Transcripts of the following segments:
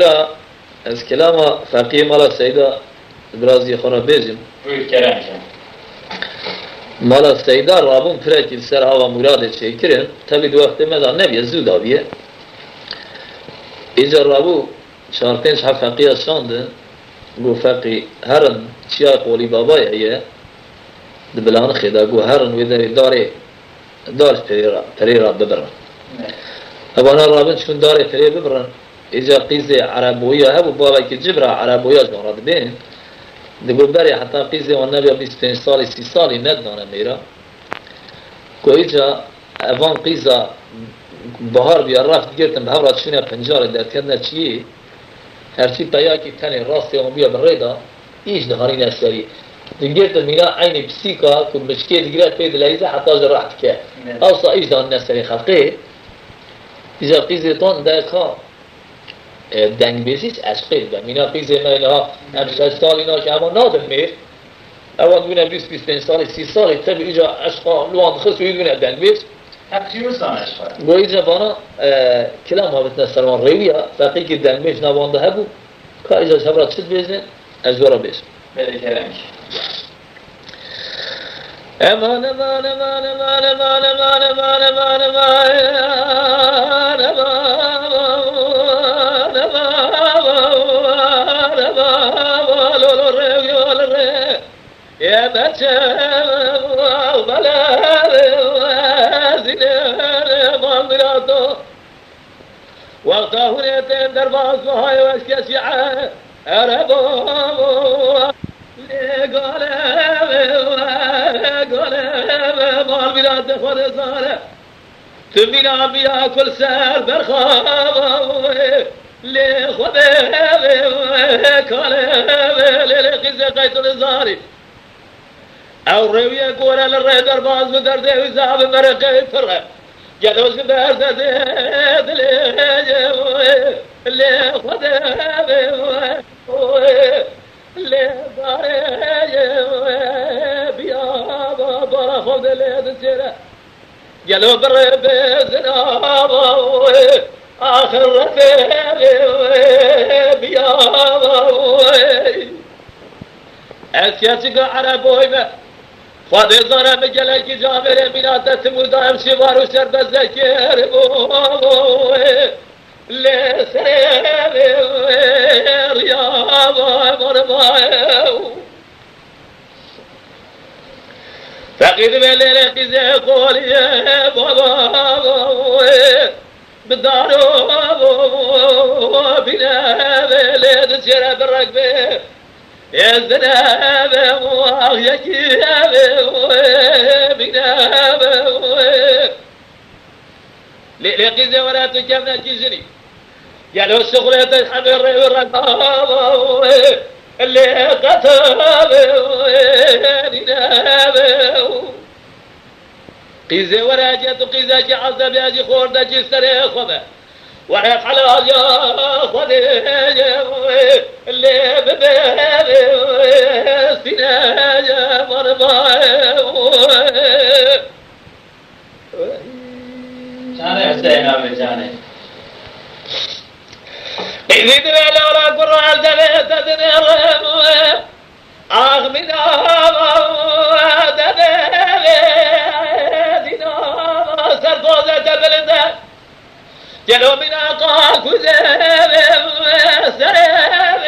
اینجا از کلام فقیه مالا سیدا برازی خورا بیجم مالا سیدا رابون پرکی سر آوا مراد چه کرن تبی دو وقت مدان نبیه زود آبیه اینجا رابو 4-5 فقیه شانده گو فقی هرن چیا قولی بابای ایه دبلان خدا گو هرن ویده دارش پریرا ببرن ابانا رابن چون داره پری ببرن اینجا قیزه عربویه هبو بابا که جبرا عربویه جمراد بین دگو بری حتی قیزه و نبیا 25 سالی 30 سالی ندانه میرا که اینجا اوان قیزه بهار بیا رفت گرتن به همراه چونه 50 در کردن چیه هرچی پیاکی تنه راسته و بیا بریدا ایش دهانی نسری گرتن میرا عین پسیکا که مشکل دیگرات پید لایزه حتی جراحت که اوصا ایش دهانی نسری خلقه اینجا قیزه تان دکا دنگ بیزیش عشقه ده مینا قیزه مایله ها هم 6 سالی نا که اما نادم میر اوان دونه 20-25 سالی 30 سالی تبی اینجا عشقا لوان خسوی دونه دنگ بیز گو اینجا بانا کلام ها بتنه سلمان رویه فقیه که دنگ بیش نوانده هبو که اینجا شبرا چید بیزن از دورا بیش بله کلامش امان امان امان امان امان امان امان امان يا بچه بلا زینه ماندراتو وقتا هنیتن در بازهای وشکشیعه عربو لگاله مال بلاد خود زاره تبینا بیا کل سر برخواه لخود کاله لقیزه قیتون زاری او رویه گوره لره در باز بدر دیوی زاب مرقه فرقه گلوش برد لی خود لی باره بیا بارا خود لی دچره گلو بره بزنا آخر رفیق بیا از کسی که عربوی به خود زاره بگله که جامعه میناتت مدام شوار و شر بزکر لسر ریا مرمای فقید بلی قیزه قولیه بابا بدارو بینه بلی دچره برقبه يزنب ويكيب بناب لقيزة ولا تكفنا كيزني يا لو شغلة الحمر والرقاب اللي قتب بناب قيزة ولا جت قيزة عزب يجي خورده جسر خبه وحيق على يا خدي اللي بباب سنايا مرضى جاني حسين أبي جاني إذن ولا قرآن دبيت دنيرم آخ من دينا سرطوزة بلده جلو من أقاك وزيب سيب زناب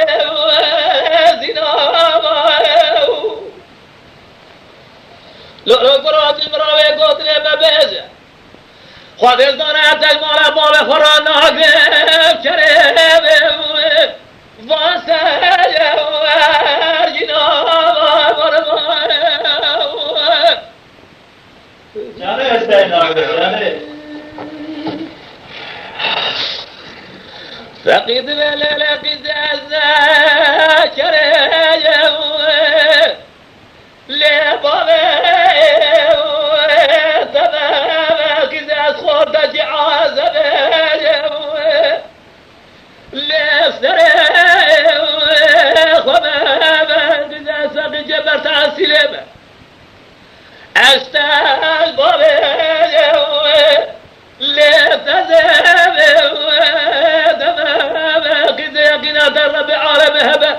لو قرآن المراوي قوتني ببيزة خود الزنات المالا مال خرانا قيب شريب واسيب جناب مرمى جاني حسين أبي جاني فقيد لقيد الذاكر لبابي تبابك إذا خورد جعازب لفتري خبابك إذا سقي جبرت عسلم أشتاق بابي لفتزب سكينة الرب عالم هبة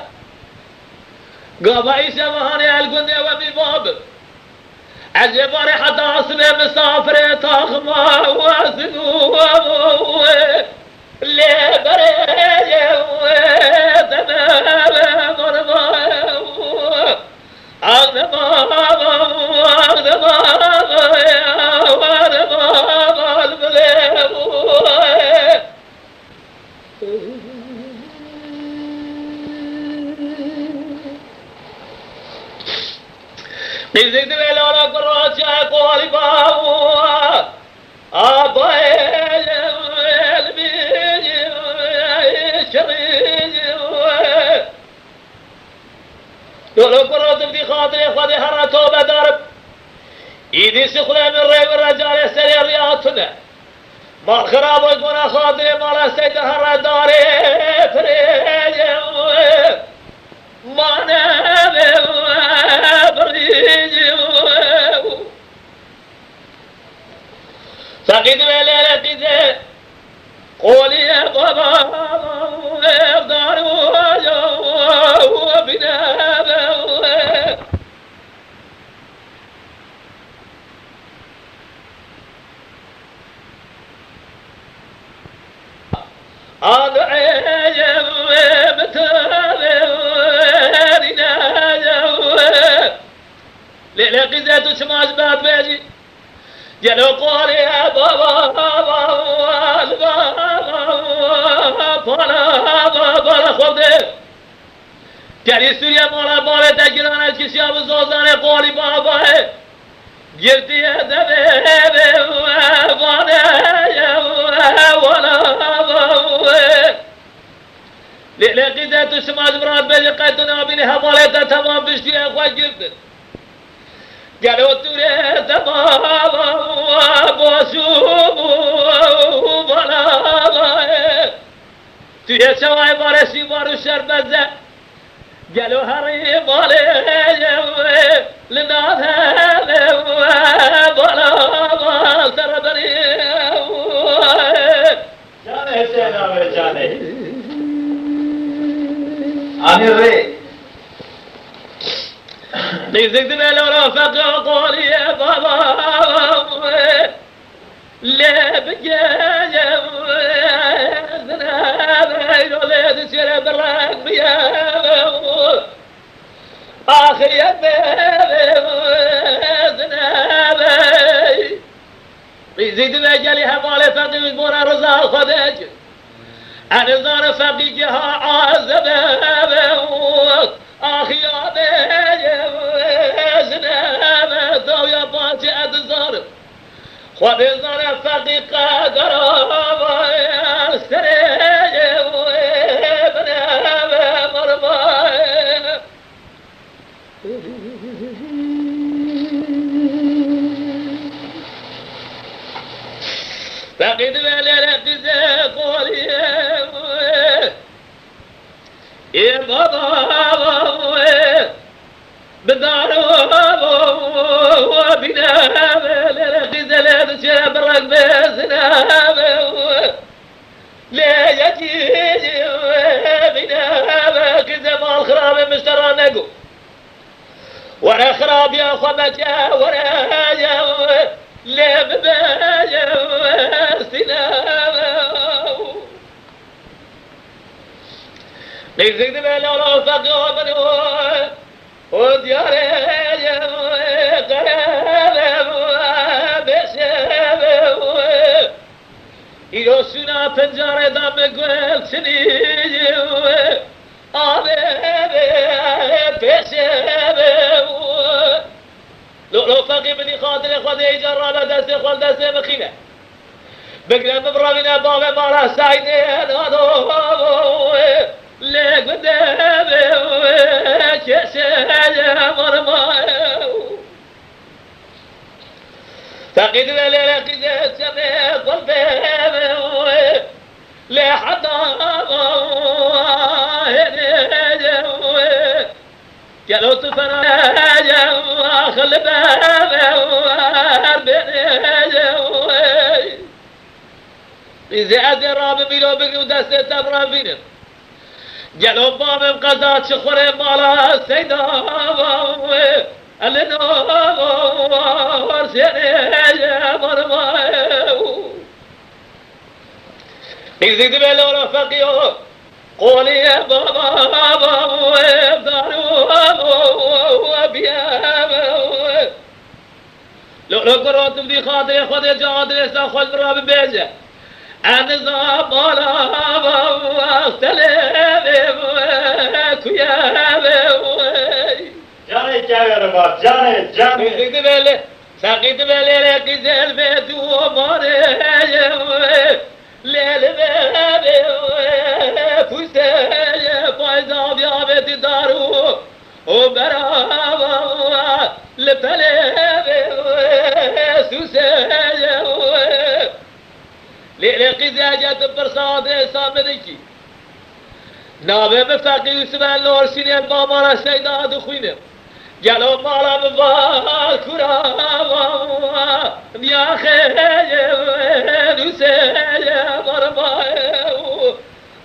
قابا عيسى وهاني القنية ومي باب عجباني حتى أصبح مسافر تاخما واسقو اللي بريجي تمام مرضى نزيد بلولا قراجة قولي باوا أبايل البيج شريج لولا قرات بدي خاطري خذي هرتو بدرب إيدي سخلة من ريب الرجال يسري رياضتنا ما خراب يكون خاطري ما لا سيد هر داري فريج ما نام بريج سقيت بليلة قيدة قولي يا بابا دار وبنا لقيت سماج باب بيجي جلو قولي يا بابا بالا خورده جری سوریه مالا بالا تگیرانه کسی آب زوزانه قولی بابا گردی دبه وانه لقيت سماج براد بيجي قيتنا بيني هبالة تمام بشتي اخوة جردن قالوا توري تمام بوسوب بلا توی سوای بارسی بارو شربزه قالوا هري بالي لناد بلا تربني جانه حسين آوه جانه آمیر ری نزيد بلولا فقع قولي يا بابا لا بجاجة ذنابي ولا تسير براك بيا آخر يا بابي ذنابي نزيد بجالي هبالي فقع بورا رزا خداج أنا زار فقيقها عازبه آخي يا بيجي زنابه تو يا باتي أدزار خذ زار فقيقة قرابة يا سريجي بنابه مرباه فقد بلي قزة قولي يا بابا بدار وبنا قزة لا تشرب الرقبة زنابه لا يجي بنا قزة مال خراب مشترى نقو ورا خراب يا خمجة ورا لا ببايا سنابه نزيد بلولا فقه منه ودياري قرابه بشابه إلو سنا پنجاره دام گل سنی آبه بشابه لو فقي بني خاطر خذي جرالة دسي خل دسي مخينة بقرب برابنا بابا مالا سايدين هذا لك بدابي كسايا مرمى فقيد الليلة قد سمي قلبي لحد قالوا تفرج خلي بابي إذا أدرى بميلو بقي ودستي تبرا فينا جلو بام قضا چخوره مالا سیدا النار سنه مرمای يزيد بلو رفقيو قولي يا بابا دارو وبيا لو قرأت بدي خاطري خذ جادري ساخذ براب بيجه أنا زابالا اختلف كيا جاني كاوي بات جاني يزيد بلو ساقيت بلو لكي زلفت وماري لیل به پوسته پایزا بیابت دارو و برا لپله سوسه لیل قیزیجت برساد سامدکی نابه بفقی یوسف اللور سینه با مالا سیداد خوینه جلو مالا ببال کرا یا خیلی دوسه مرمای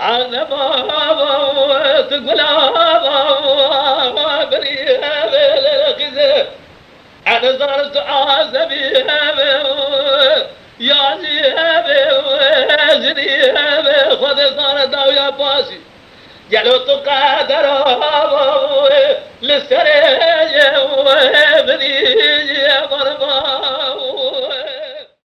عن بابا تقولا بريها بالغزة أنا زرت عازبي يا جنيها خذ صار داويا باسي جلو تقادر للسرية بني مرمى